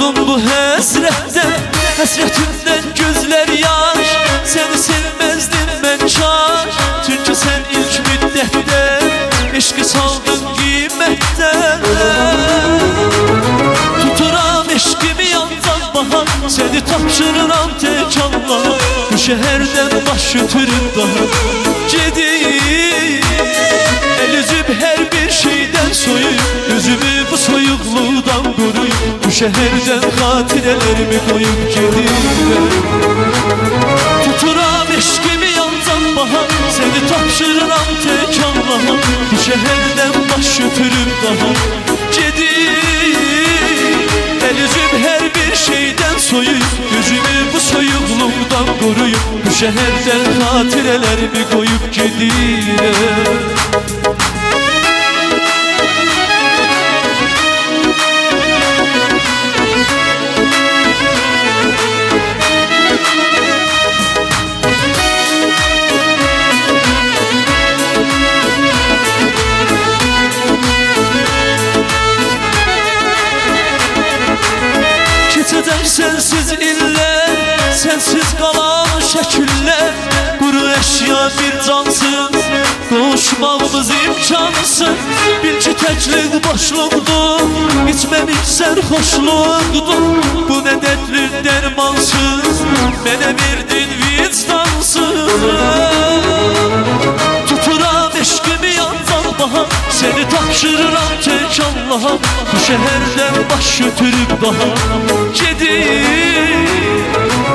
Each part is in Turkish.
Yoruldum bu hesretten, hasretimden gözler yaş. Seni sevmezdim ben çar, çünkü sen ilk müddette eşki saldın kıymetten. Tuturam eşkimi yandan bahar, seni tapşırıram tek Allah'a. Bu şehirden baş götürün daha gideyim. El üzüp her bir şeyden soyup, yüzümü bu soyukluğdan koruyup, bu şehirden hatirelerimi koyup gideyim. Tuturam eşkimi yandan bahar, seni tapşırıram tek Allah'a. Bu şehirden baş götürüp daha gideyim. El üzüp her bir şeyden soyup, yüzümü bu soyukluğdan koruyup, bu şehirden hatirelerimi koyup gideyim. Keçəcək sensiz illər, sensiz qalan şəkillər. Quru əşya bir cansız, qovuşmağımız imkansız. Bil ki təklik boşluqdur, içməmiş sərxoşluqdur. Bu nə dərddir dərmansız, mənə verdin vicdansız. Tuturam eşkimi yandan bahar, seni tapşırıram tek Allah'a. Bu şehirden baş götürüp daha gideyim.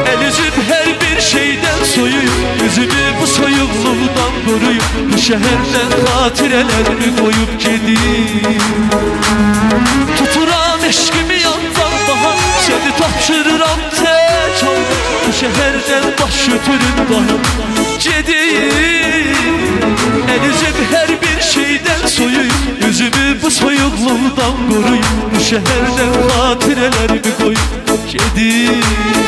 El üzüp her bir şeyden soyup, yüzümü bu soyukluğdan koruyup, bu şehirden hatirelerimi koyup gideyim. Tuturam eşkimi yandan bahar, seni tapşırıram tek Allah'a. Bu şehirden baş götürüp daha gideyim. El üzüp her bir şeyden soyup, yüzümü bu soyukluğdan koruyup, bu şehirden hatirelerimi koyup gideyim.